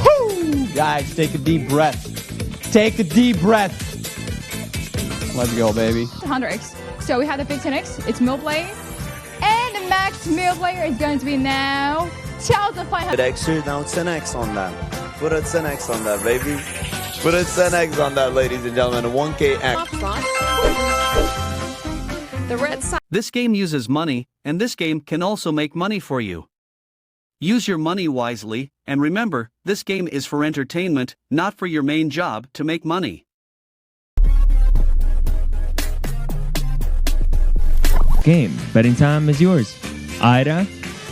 Woo! Guys, take a deep breath. Take a deep breath. Let's go, baby. 100x. So we have the 15x. It's mill player. And the max mill player is going to be now 1,500. Extra, now it's 10x on that. Put a 10x on that, baby. Put a 10x on that, ladies and gentlemen. 1K X. The red side. This game uses money, and this game can also make money for you. Use your money wisely, and remember, this game is for entertainment, not for your main job to make money. Game. Betting time is yours. Ida,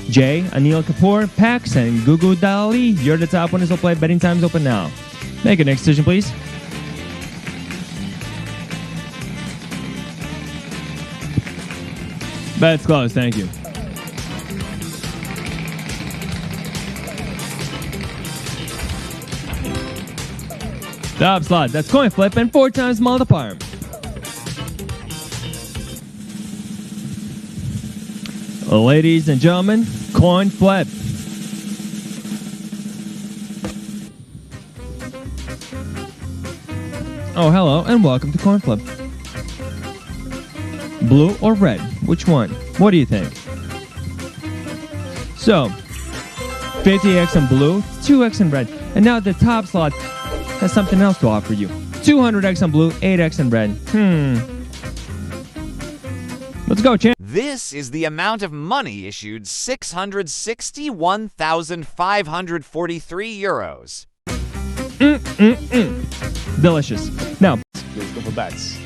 Jay, Anil Kapoor, Pax, and Gugu Dali. You're the top winners will play. Betting time's open now. Make a next decision, please. Bet's closed. Thank you. Top slot. That's coin flip and 4 times multiplier. Ladies and gentlemen, coin flip. Oh, hello, and welcome to coin flip. Blue or red? Which one? What do you think? So, 50x in blue, 2x in red. And now the top slot has something else to offer you. 200x in blue, 8x in red. Let's go, champ. This is the amount of money issued 661,543 euros. Delicious. Now, let's go for bets.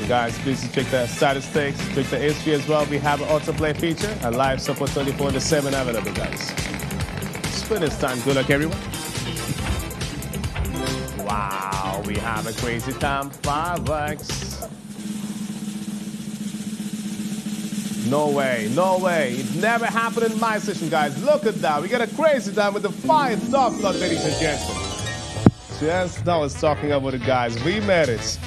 Guys, please check the statistics, check the history as well. We have an autoplay feature, a live support 24/7 available, guys. Spin this time. Good luck, everyone. Wow, we have a crazy time 5x. No way, no way. It never happened in my session, guys. Look at that. We got a crazy time with the 5 Topslot, ladies and gentlemen. Just now I was talking about it, guys. We made it.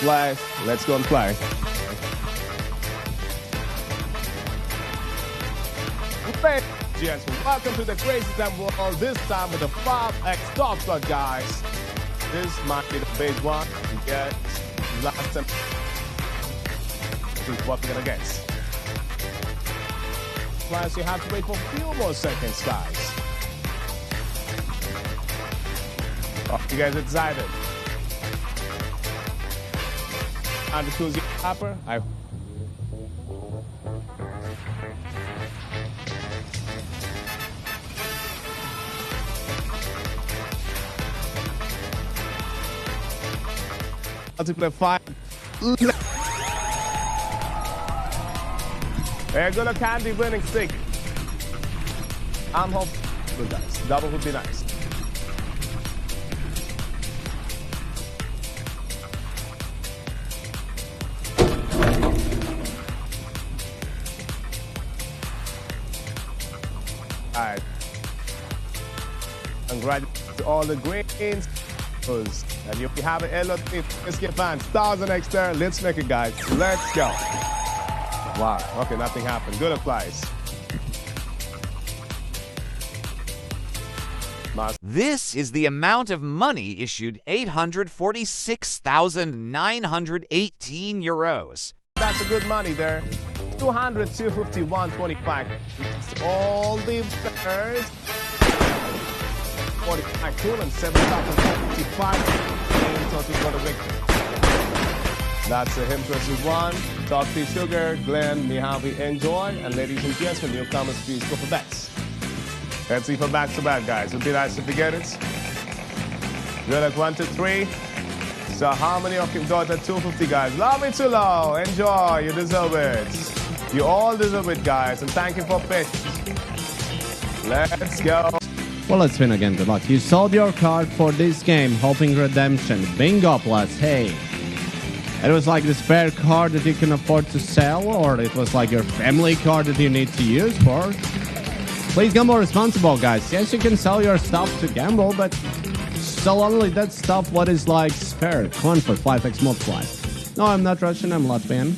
Fly. Let's go and fly. Gentlemen, welcome to the crazy time world. This time with the 5x Topslot, guys. This might be the big one. We get last time. This is what we're gonna get. Plus, you have to wait for a few more seconds, guys. Oh, you guys excited? And to choose your upper. Multiply 5. Hey, good luck, Candy winning stick. I'm hopeful, guys. Double would be nice. Alright. Congratulations to all the greens. And if you have an LOT, let's get fans. 1,000x there. Let's make it, guys. Let's go. Wow. Okay, nothing happened. Good applies. This is the amount of money issued 846,918 euros. That's a good money there. 200, 250, 125. It's all the players. 45 cool and 7,055. That's a him versus one. Top T Sugar, Glenn, Mihavi, enjoy. And ladies and gentlemen, newcomers, please go for bets. Let's see for back to back, guys. It'd be nice if you get it. Good luck, 1, 2, 3. So how many of you got at 250, guys? Love it too low. Enjoy. You deserve it. You all deserve it, guys. And thank you for patience. Let's go. Well, let's win again. Good luck. You sold your card for this game, hoping redemption. Bingo plus. Hey. It was like the spare card that you can afford to sell, or it was like your family card that you need to use for. Please gamble responsible, guys. Yes, you can sell your stuff to gamble, but sell only that stuff what is like spare. Coin for 5x multiply. No, I'm not Russian, I'm Latvian.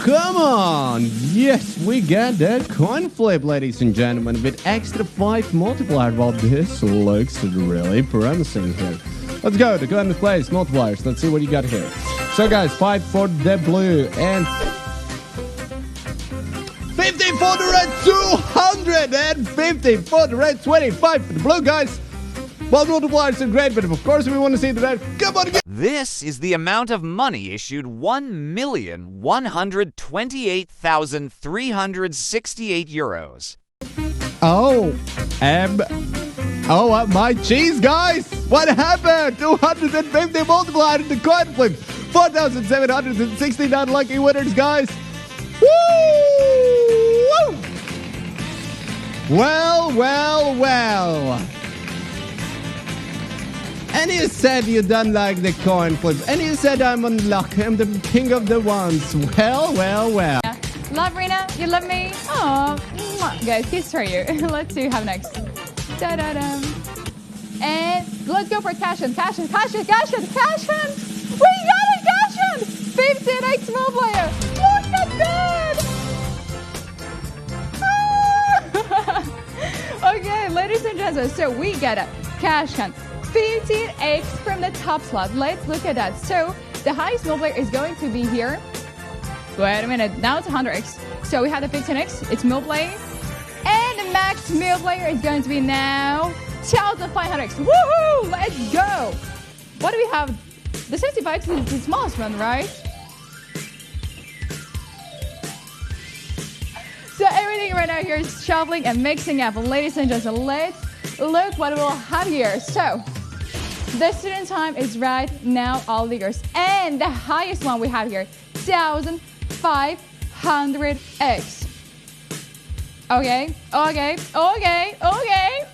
come on! Yes, we got that coin flip, ladies and gentlemen, with extra 5 multiplier. Well, this looks really promising here. Let's go to coin place multipliers. Let's see what you got here. So, guys, 5 for the blue and 50 for the red, 250 for the red, 25 for the blue, guys. Well, multipliers are great, but of course we want to see the red. Come on again. This is the amount of money issued 1,128,368 euros. Oh, my cheese, guys! What happened? 250 multiplied in the coin flip. 4,769 lucky winners, guys. Woo! Well. And you said you don't like the coin flips. And you said I'm unlucky. I'm the king of the ones. Well. Yeah. Love Rena, you love me. Oh, guys, kiss for you. Let's see who we have next. Da-da-dum. And let's go for cash in. We got it, cash in. 15x multiplier. Look at that. Okay, ladies and gentlemen, so we get a cash in. 15x from the top slot. Let's look at that. So the highest multiplier is going to be here. Wait a minute. Now it's 100x. So we have the 15x. It's multiplier. And the max multiplier is going to be now 1,500x. Woohoo! Let's go. What do we have? The 65 is the smallest one, right? So everything right now here is shuffling and mixing up. Ladies and gentlemen, let's look what we'll have here. So the student time is right now, all leaders. And the highest one we have here, 1,500x. Okay.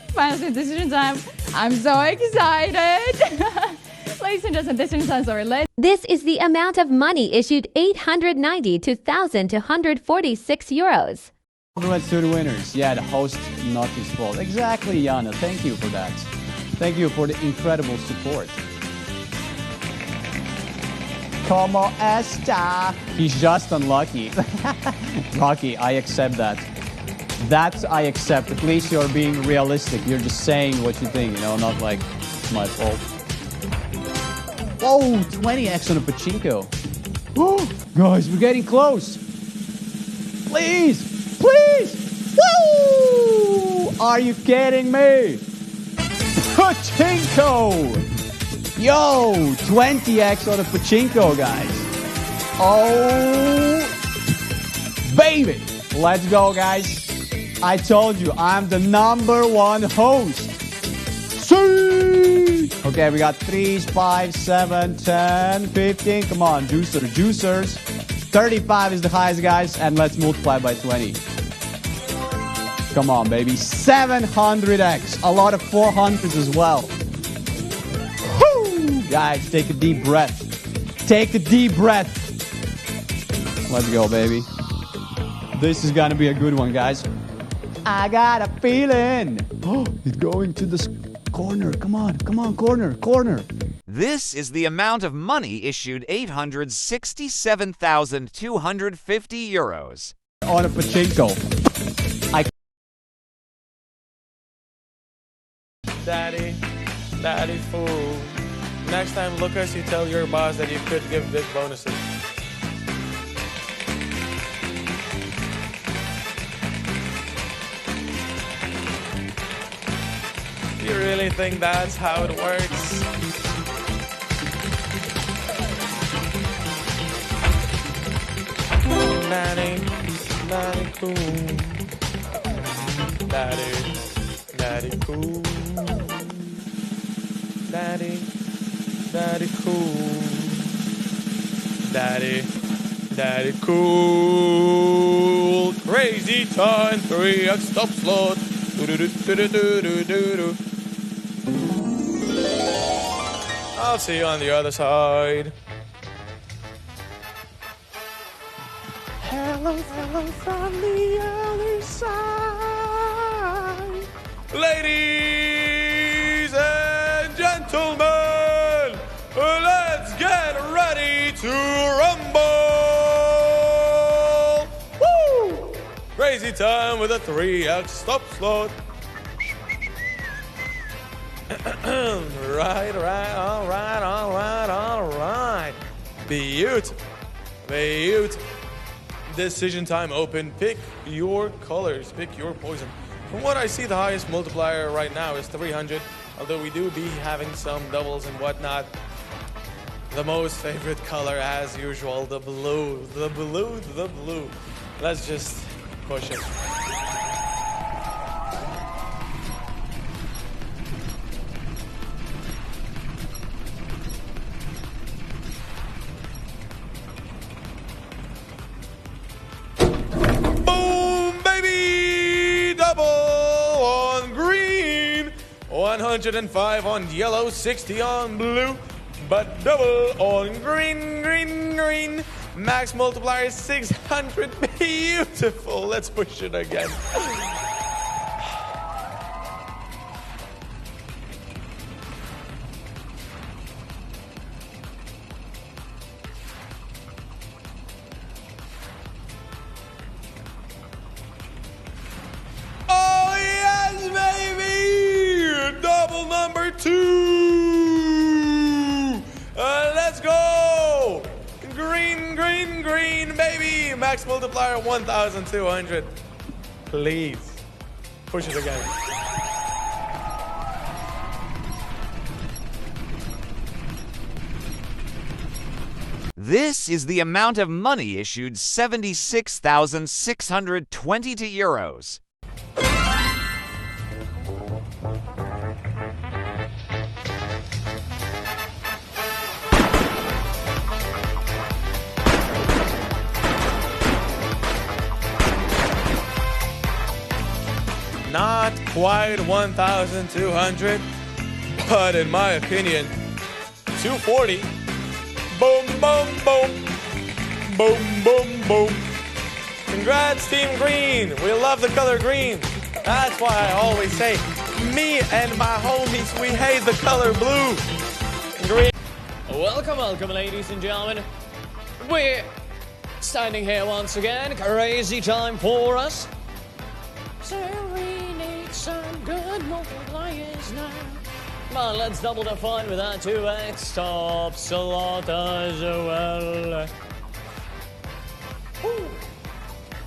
Final decision time. I'm so excited. Ladies and gentlemen, decision time is over. This is the amount of money issued 890 to 1,246 euros. Congrats to the winners. Yeah, the host, not his fault. Exactly, Jana. Thank you for that. Thank you for the incredible support. Como esta? He's just unlucky. Rocky, I accept that. That I accept. At least you're being realistic. You're just saying what you think, you know, not like it's my fault. Whoa, 20x on a pachinko. Oh, guys, we're getting close. Please. Woo! Are you kidding me? Pachinko! Yo, 20x on a pachinko, guys. Oh, baby. Let's go, guys. I told you, I'm the #1 host. See? Okay, we got 3s, 5s, 7, 10, 15. Come on, juicers. 35 is the highest, guys, and let's multiply by 20. Come on, baby. 700x. A lot of 400s as well. Woo! Guys, take a deep breath. Let's go, baby. This is gonna be a good one, guys. I got a feeling. Oh, it's going to this corner. Come on, corner. This is the amount of money issued 867,250 euros. On a pachinko. Daddy fool. Next time, Lucas, you tell your boss that you could give big bonuses. You really think that's how it works? Daddy cool. Daddy cool. Daddy cool. Daddy cool. Crazy time, 3x Topslot. I'll see you on the other side. Hello from the other side. Ladies and gentlemen, let's get ready to rumble. crazy time with a 3x top slot. Right, all right. Beautiful. Decision time open. Pick your colors. Pick your poison. From what I see, the highest multiplier right now is 300. Although we do be having some doubles and whatnot. The most favorite color, as usual, the blue. The blue. Let's just push it. Boom, baby! Double on green. 105 on yellow, 60 on blue. But double on green. Max multiplier is 600. Beautiful. Let's push it again. Oh, yes, baby! Double number 2. Let's go! Green, baby! Max multiplier 1,200. Please. Push it again. This is the amount of money issued 76,622 euros. Not quite 1,200, but in my opinion, 240. Boom, boom, boom. Boom, boom, boom. Congrats, Team Green. We love the color green. That's why I always say, me and my homies, we hate the color blue. Green. Welcome, ladies and gentlemen. We're standing here once again. Crazy time for us. So we need some good multipliers now. Come on, let's double the fun with that 2x Topslot as well. Woo.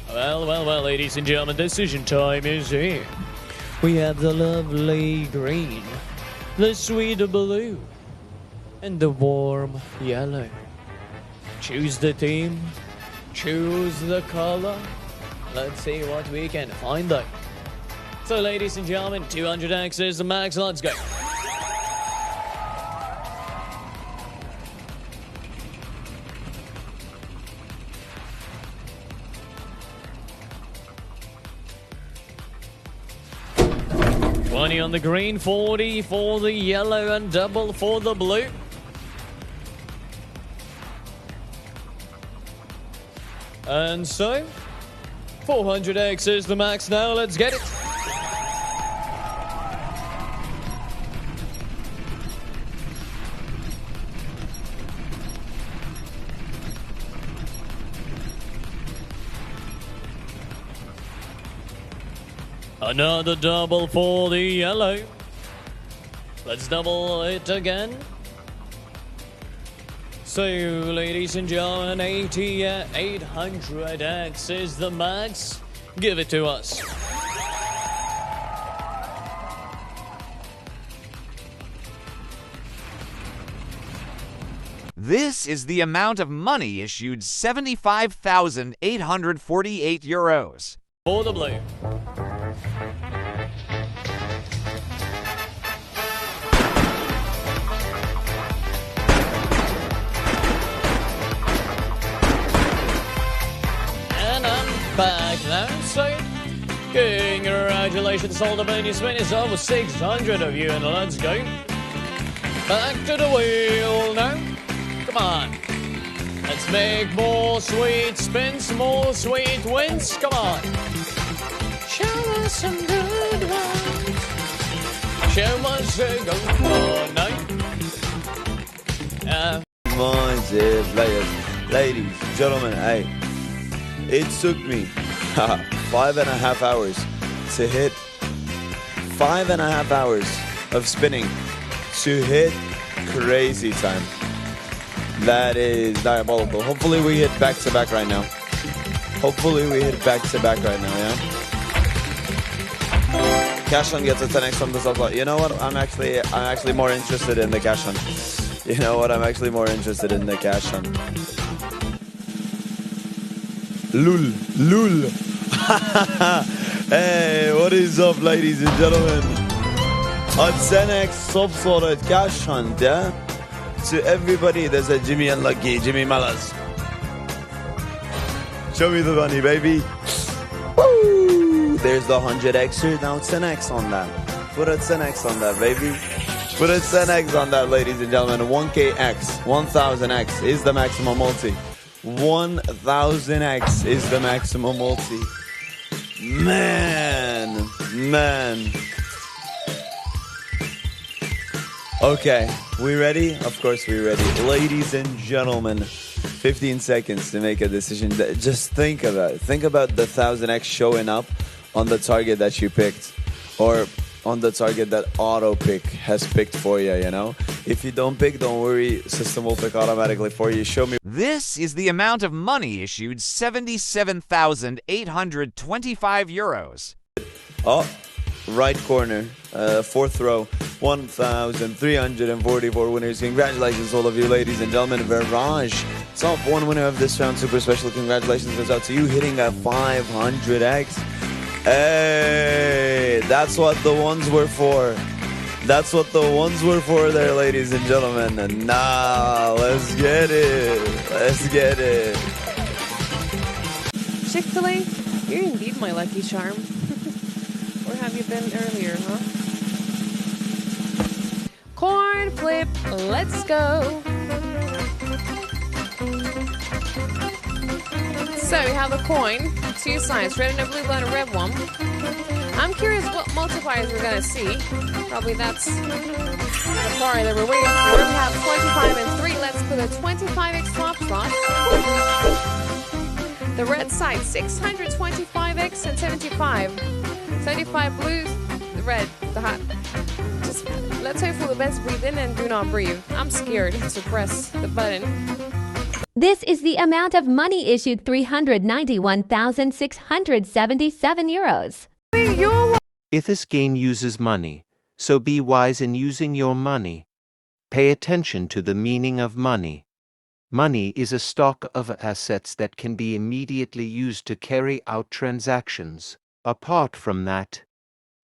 Well, ladies and gentlemen, decision time is here. We have the lovely green, the sweet blue, and the warm yellow. Choose the team, choose the color. Let's see what we can find out. So, ladies and gentlemen, 200x is the max. Let's go. $20 on the green, 40 for the yellow, and double for the blue. And so, 400x is the max now. Let's get it. Another double for the yellow. Let's double it again. So, ladies and gentlemen, 800x is the max. Give it to us. This is the amount of money issued 75,848 euros. For the blue. And I'm back now, so congratulations, all the bonus winners, over 600 of you, and let's go. Back to the wheel now. Come on. Let's make more sweet spins, more sweet wins. Come on. Show us some good ones. Show us a good one. Mindset players, ladies, gentlemen, hey, it took me 5.5 hours to hit. 5.5 hours of spinning to hit crazy time. That is diabolical. Hopefully we hit back to back right now. Hopefully we hit back to back right now, yeah? Cash on gets a 10x from the Topslot. You know what? I'm actually more interested in the cash on. You know what? I'm actually more interested in the cash on. Lul. Hey, what is up, ladies and gentlemen? A 10x Topslot at cash hunt, yeah? To everybody, there's a Jimmy Unlucky, Jimmy Malas. Show me the money, baby. Woo! There's the 100x here. Now 10x on that. Put a 10x on that, baby. Put a 10x on that, ladies and gentlemen. 1kx, 1000x is the maximum multi. 1000x is the maximum multi. Man. Okay, we ready? Of course we're ready. Ladies and gentlemen, 15 seconds to make a decision. Just think about it. Think about the 1000x showing up on the target that you picked, or on the target that auto pick has picked for you, you know? If you don't pick, don't worry, system will pick automatically for you. Show me. This is the amount of money issued, 77,825 euros. Oh, right corner, fourth row, 1,344 winners. Congratulations, all of you, ladies and gentlemen. Virage, top one winner of this round. Super special congratulations goes out to you, hitting a 500x. Hey, that's what the ones were for. That's what the ones were for there, ladies and gentlemen. And now, let's get it. Let's get it. Chick-fil-A, you're indeed my lucky charm. Where have you been earlier, huh? Coin flip, let's go. So we have a coin, two sides, red and a blue and a red one. I'm curious what multipliers we're gonna see. Probably that's the part that we're waiting for. We have 25 and 3. Let's put a 25x Topslot. The red side, 625x and 75. 75 blue, the red, the hot. Just let's hope for the best. Breathe in and do not breathe. I'm scared to press the button. This is the amount of money issued, 391,677 euros. If this game uses money, so be wise in using your money. Pay attention to the meaning of money. Money is a stock of assets that can be immediately used to carry out transactions. Apart from that,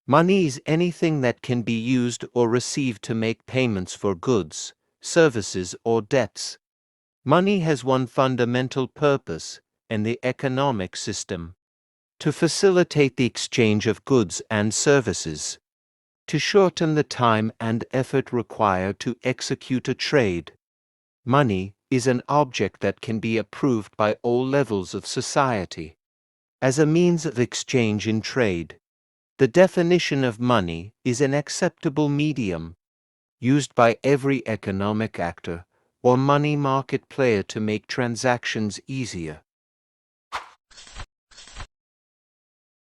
money is anything that can be used or received to make payments for goods, services, or debts. Money has one fundamental purpose in the economic system: to facilitate the exchange of goods and services, to shorten the time and effort required to execute a trade. Money is an object that can be approved by all levels of society as a means of exchange in trade. The definition of money is an acceptable medium used by every economic actor or money market player to make transactions easier.